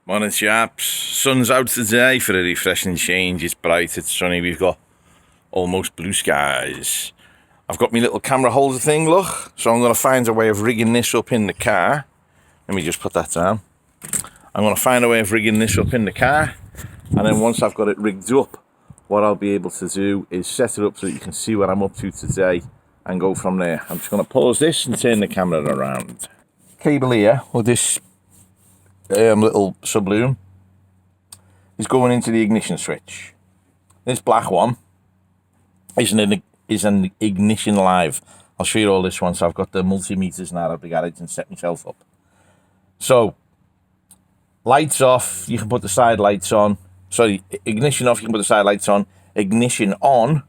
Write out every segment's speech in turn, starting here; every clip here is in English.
Morning chaps, sun's out today for a refreshing change. It's bright, it's sunny, we've got almost blue skies. I've got my little camera holder thing, look, so I'm going to find a way of rigging this up in the car. Let me just put that down. I'm going to find a way of rigging this up in the car, and then once I've got it rigged up, what I'll be able to do is set it up so that you can see what I'm up to today and go from there. I'm just going to pause this and turn the camera around. Cable here with this little subloom is going into the ignition switch. This black one is an ignition live. I'll show you all this once I've got the multimeters now out of the garage and set myself up. So lights off, you can put the side lights on. Sorry, ignition off, you can put the side lights on. Ignition on,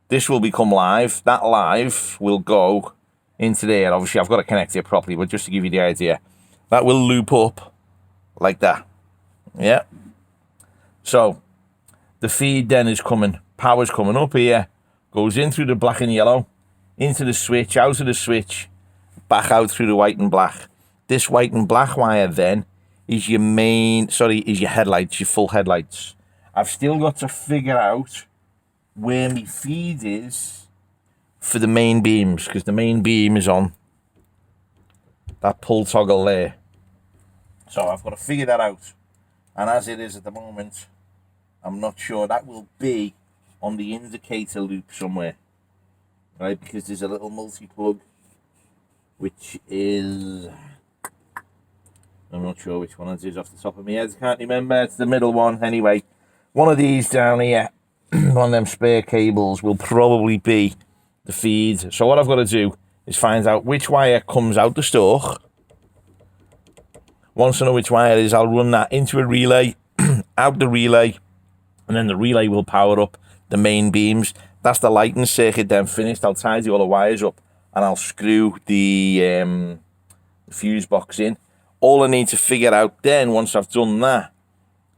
this will become live. That live will go into there. Obviously I've got to connect it properly, but just to give you the idea, that will loop up like that. Yeah. So the feed then is coming, power's coming up here, goes in through the black and yellow, into the switch, out of the switch, back out through the white and black. This white and black wire then is your is your headlights, your full headlights. I've still got to figure out where my feed is for the main beams, because the main beam is on that pull toggle there. So I've got to figure that out. And as it is at the moment, I'm not sure. That will be on the indicator loop somewhere, right? Because there's a little multi-plug, which is, I'm not sure which one it is off the top of my head. I can't remember. It's the middle one. Anyway, one of these down here, one of them spare cables, will probably be the feed. So what I've got to do is find out which wire comes out the stalk. Once I know which wire it is, I'll run that into a relay, out the relay, and then the relay will power up the main beams. That's the lighting circuit then finished. I'll tidy all the wires up and I'll screw the fuse box in. All I need to figure out then, once I've done that,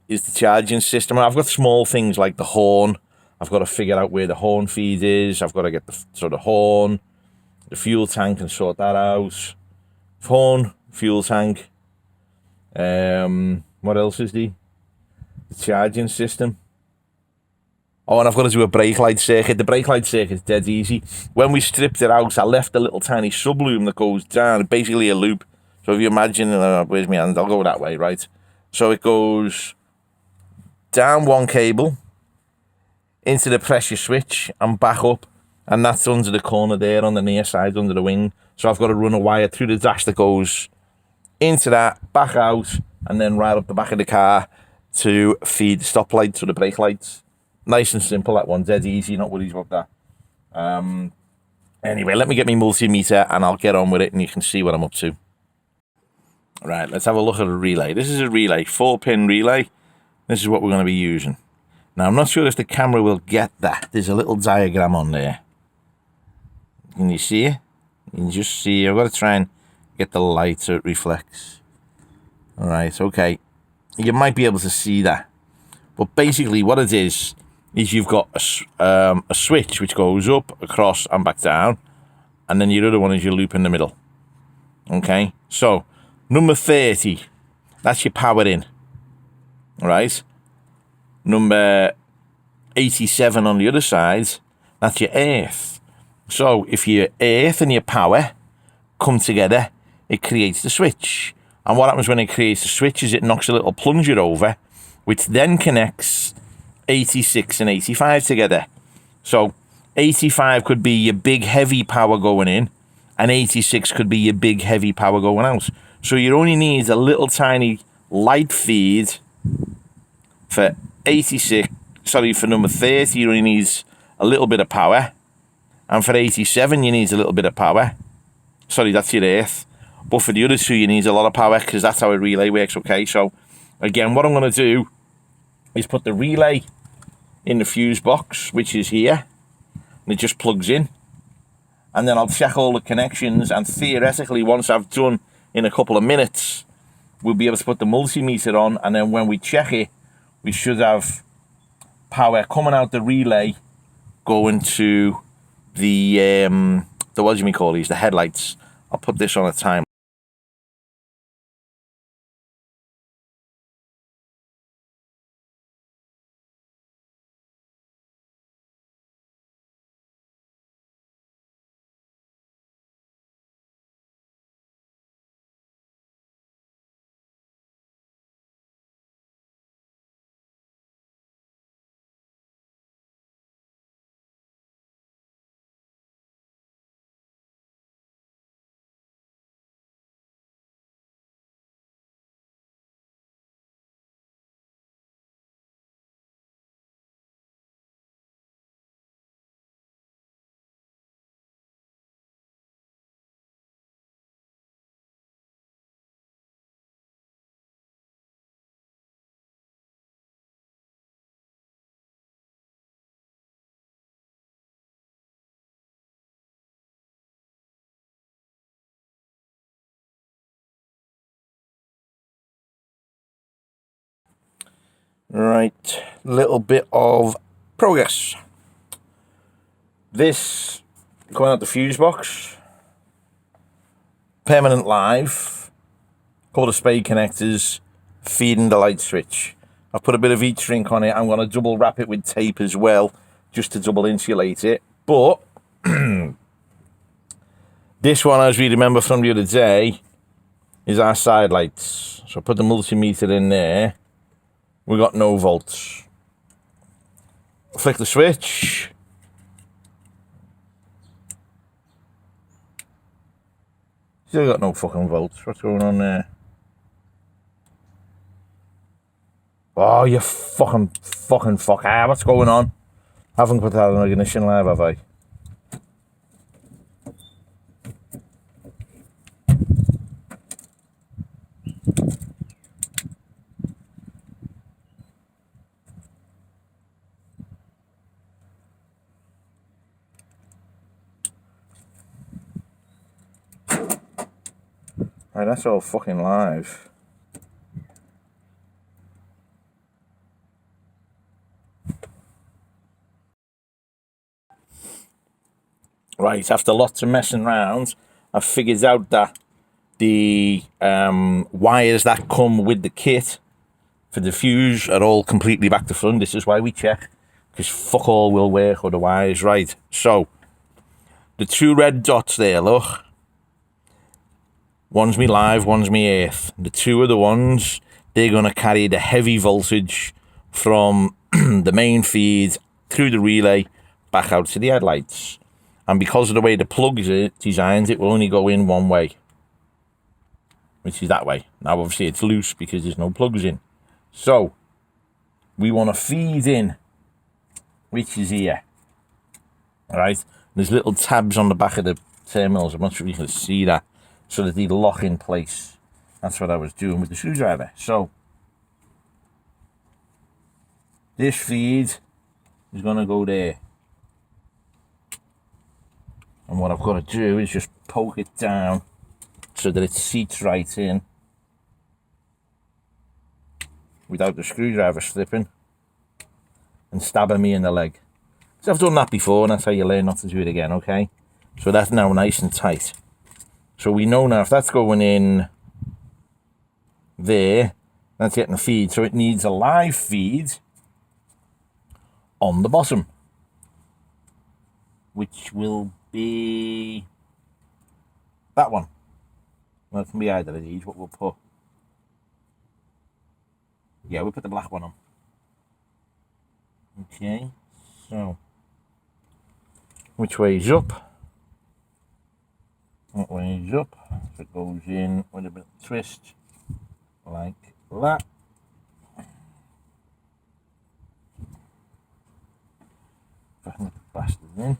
is the charging system. I've got small things like the horn. I've got to figure out where the horn feed is. I've got to get the horn, the fuel tank, and sort that out. Horn, fuel tank. What else is the charging system? Oh, and I've got to do a brake light circuit. The brake light circuit is dead easy. When we stripped it out, I left a little tiny subloom that goes down, basically a loop. So if you imagine, where's my hand? I'll go that way, right? So it goes down one cable into the pressure switch and back up, and that's under the corner there on the near side under the wing. So I've got to run a wire through the dash that goes into that, back out, and then right up the back of the car to feed the stop lights or the brake lights. Nice and simple, that one, dead easy, not worries about that. Anyway, let me get my multimeter and I'll get on with it and you can see what I'm up to. Right, let's have a look at a relay. This is a relay, 4-pin relay. This is what we're going to be using. Now, I'm not sure if the camera will get that. There's a little diagram on there. Can you see it? You can just see, I've got to try and get the light so it reflects. All right, okay. You might be able to see that. But basically what it is you've got a switch which goes up, across, and back down. And then your other one is your loop in the middle. Okay, so number 30, that's your power in. All right. Number 87 on the other side, that's your earth. So if your earth and your power come together, it creates the switch. And what happens when it creates the switch is it knocks a little plunger over, which then connects 86 and 85 together. So 85 could be your big heavy power going in, and 86 could be your big heavy power going out. So you only need a little tiny light feed for 86, sorry, for number 30, you only need a little bit of power. And for 87, you need a little bit of power. Sorry, that's your earth. But for the other two, you need a lot of power because that's how a relay works, okay? So, again, what I'm going to do is put the relay in the fuse box, which is here. And it just plugs in. And then I'll check all the connections. And theoretically, once I've done in a couple of minutes, we'll be able to put the multimeter on. And then when we check it, we should have power coming out the relay going to the what do you call these? The headlights. I'll put this on a time Right, little bit of progress. This going out the fuse box, permanent live, couple of spade connectors, feeding the light switch. I've put a bit of heat shrink on it. I'm going to double wrap it with tape as well, just to double insulate it. But this one, as we remember from the other day, is our side lights. So I put the multimeter in there. We got no volts. Flick the switch. Still got no fucking volts. What's going on there? Oh, you fucking fuck. What's going on? Haven't put that on ignition live, have I? Right, that's all fucking live. Right, after lots of messing around, I've figured out that the wires that come with the kit for the fuse are all completely back to front. This is why we check, because fuck all will work otherwise. Right, so the two red dots there, look. One's me live, one's me earth. The two other ones, they're going to carry the heavy voltage from the main feed through the relay back out to the headlights. And because of the way the plugs are designed, it will only go in one way, which is that way. Now, obviously, it's loose because there's no plugs in. So, we want to feed in, which is here. All right? There's little tabs on the back of the terminals. I'm not sure if you can see that. So that they lock in place. That's what I was doing with the screwdriver. So, this feed is going to go there. And what I've got to do is just poke it down so that it seats right in without the screwdriver slipping and stabbing me in the leg. So I've done that before, and that's how you learn not to do it again, okay? So that's now nice and tight. So we know now if that's going in there, that's getting a feed. So it needs a live feed on the bottom, which will be that one. Well, it can be either of these, what we'll put. Yeah, we'll put the black one on. Okay, so which way is up? That way is up, so it goes in with a bit of twist, like that. If I can get the bastard in.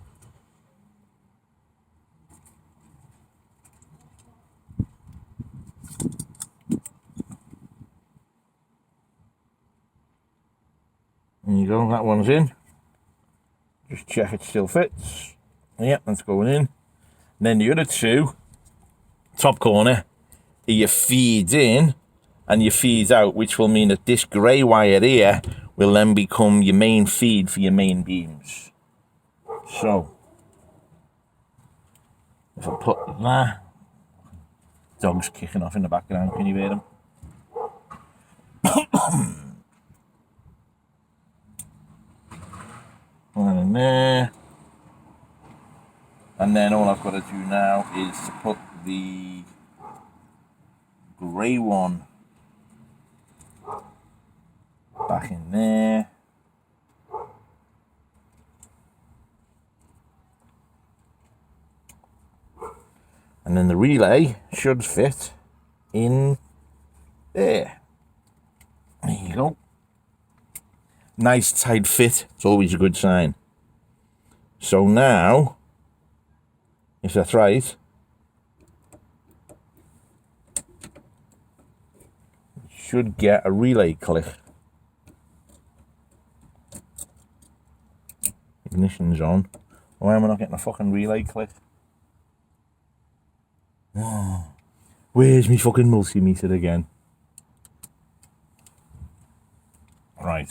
There you go, that one's in. Just check it still fits. Yep, that's going in. Then the other two, top corner, are your feeds in and your feeds out, which will mean that this grey wire here will then become your main feed for your main beams. So, if I put that, dog's kicking off in the background, can you hear them? One in there. And then all I've got to do now is to put the grey one back in there. And then the relay should fit in there. There you go. Nice tight fit. It's always a good sign. So now, if that's right, should get a relay click. Ignition's on. Why am I not getting a fucking relay click? Oh, where's me fucking multimeter again? Right.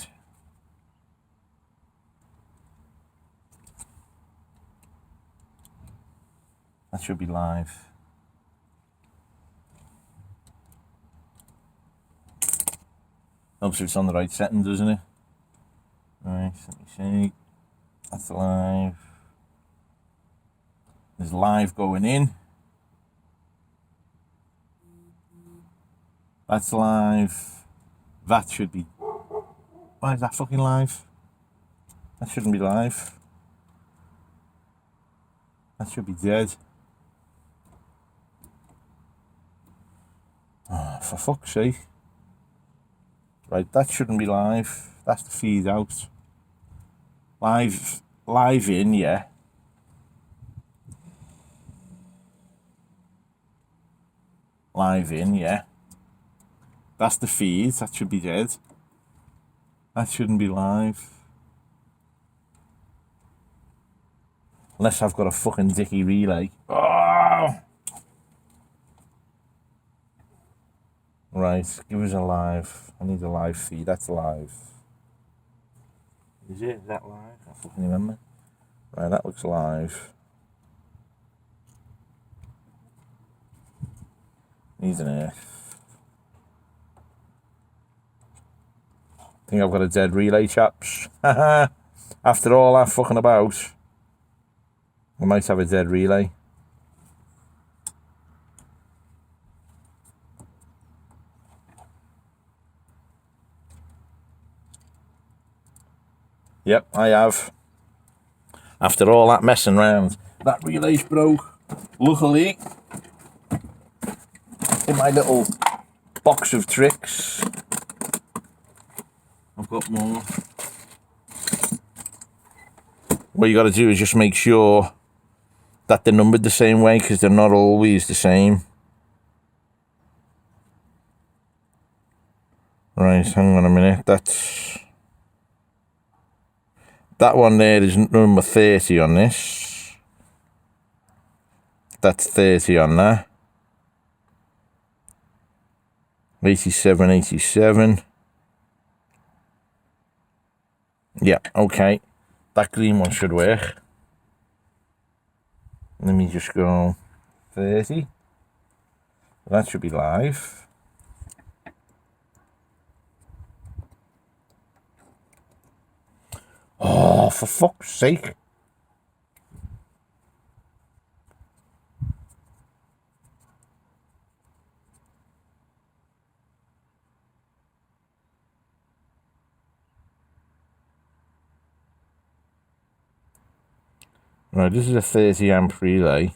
That should be live. Helps if it's on the right setting, doesn't it? Right, let me see. That's live. There's live going in. That's live. That should be... Why is that fucking live? That shouldn't be live. That should be dead. Oh, for fuck's sake. Right, that shouldn't be live. That's the feed out. Live in, yeah. Live in, yeah. That's the feed. That should be dead. That shouldn't be live. Unless I've got a fucking dicky relay. Oh! Right, give us a live. I need a live feed. That's live. Is it? Is that live? I can't fucking remember. Right, that looks live. Needs an air. I think I've got a dead relay, chaps. After all that fucking about, I might have a dead relay. Yep, I have. After all that messing around, that relay's broke. Luckily, in my little box of tricks, I've got more. What you got to do is just make sure that they're numbered the same way, because they're not always the same. Right, hang on a minute. That one there is number 30 on this. That's 30 on that. 87, 87. Yeah, okay. That green one should work. Let me just go 30. That should be live. Oh, for fuck's sake. Right, this is a 30 amp relay.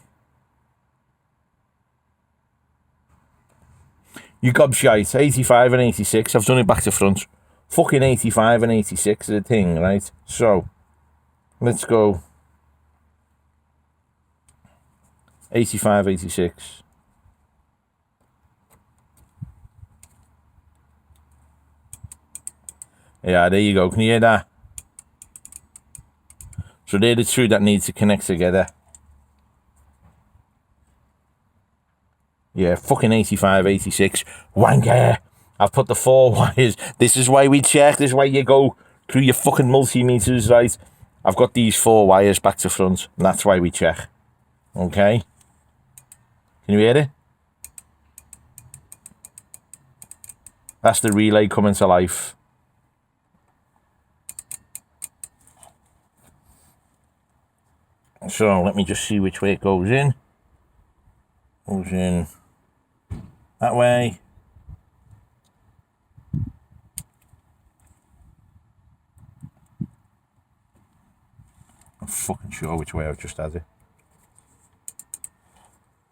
You gobshite, 85 and 86. I've done it back to front. Fucking 85 and 86 is a thing, right? So, let's go 85, 86. Yeah, there you go. Can you hear that? So they're the two that need to connect together. Yeah, fucking 85, 86. Wanker! I've put the 4 wires. This is why we check. This is why you go through your fucking multimeters, right? I've got these 4 wires back to front, and that's why we check. Okay? Can you hear it? That's the relay coming to life. So let me just see which way it goes in. Goes in that way. I'm fucking sure which way I've just had it.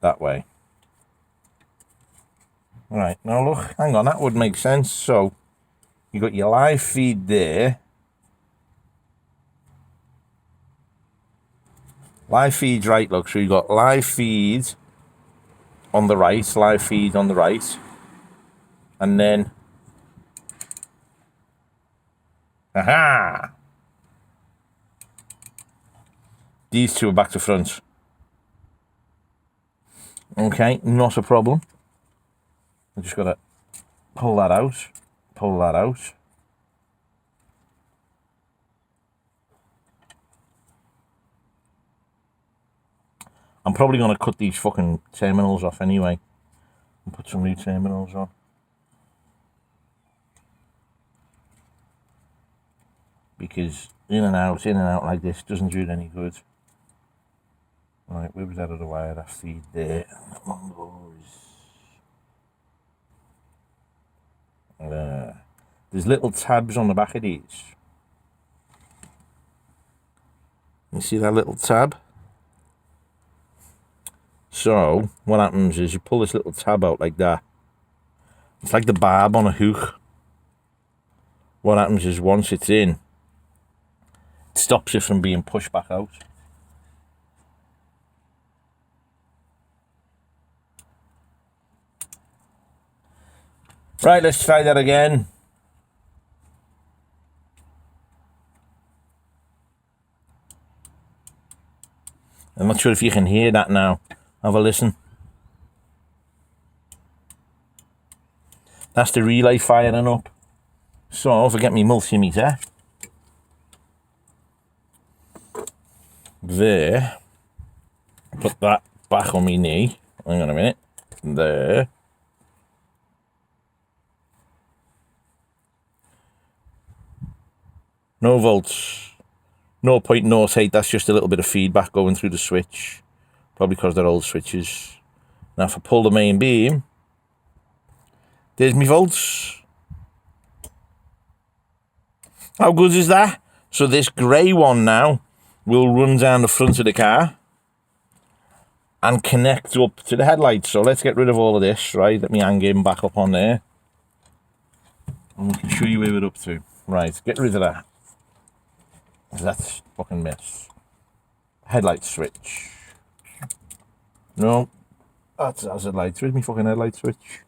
That way. Right, now look, hang on, that would make sense. So you got your live feed there. Live feed's right, look, so you got live feed on the right, live feed on the right, and then, aha! These two are back to front. Okay, not a problem. I just gotta pull that out, pull that out. I'm probably going to cut these fucking terminals off anyway and put some new terminals on. Because in and out like this doesn't do it any good. Right, where was that other wire? That feed there. That one goes. There's little tabs on the back of these. You see that little tab? So, what happens is you pull this little tab out like that. It's like the barb on a hook. What happens is once it's in, it stops it from being pushed back out. Right, let's try that again. I'm not sure if you can hear that now. Have a listen. That's the relay firing up. So, if I get my multimeter there, put that back on my knee. Hang on a minute. There. No volts. 0.08, that's just a little bit of feedback going through the switch. Probably because they're old switches. Now if I pull the main beam, there's my volts. How good is that? So this grey one now will run down the front of the car and connect up to the headlights. So let's get rid of all of this, right? Let me hang him back up on there. And we can show you where we're up to. Right, get rid of that. That's fucking mess. Headlight switch. No. That's a light switch. Me fucking headlight switch.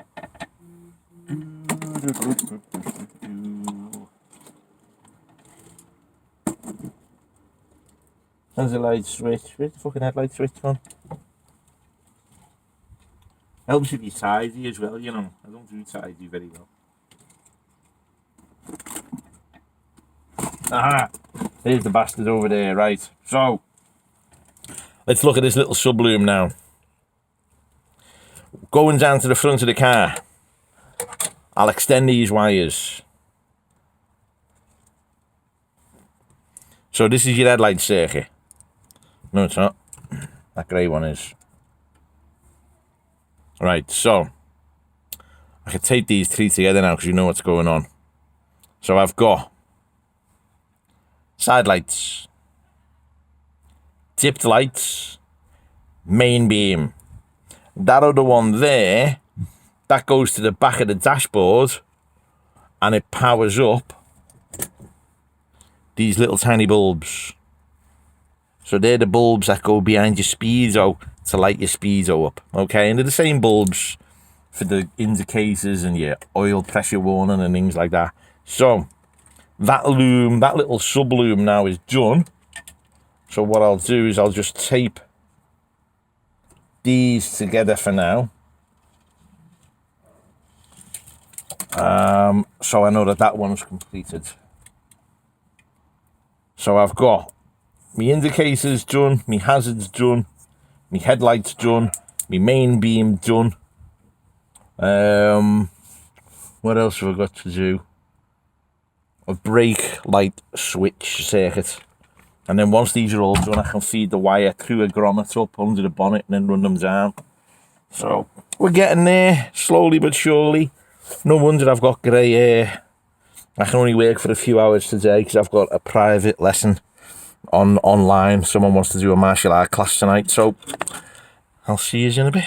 There's a light switch. Where's the fucking headlight switch on? Helps if you tidy as well, you know. I don't do tidy very well. Aha! There's the bastard over there, right. So, let's look at this little subloom now. Going down to the front of the car, I'll extend these wires. So this is your headlight circuit. No, it's not. That grey one is. Right, so, I can tape these three together now because you know what's going on. So I've got side lights, tipped lights, main beam. That other one there, that goes to the back of the dashboard and it powers up these little tiny bulbs. So they're the bulbs that go behind your speedo to light your speedo up, okay? And they're the same bulbs for the indicators and your oil pressure warning and things like that. So that loom, that little sub loom now is done. So what I'll do is I'll just tape these together for now. So I know that that one's completed. So I've got my indicators done, my hazards done, my headlights done, my main beam done. What else have I got to do? A brake light switch circuit. And then once these are all done, I can feed the wire through a grommet up under the bonnet and then run them down. So we're getting there, slowly but surely. No wonder I've got grey hair. I can only work for a few hours today because I've got a private lesson online. Someone wants to do a martial art class tonight. So I'll see you in a bit.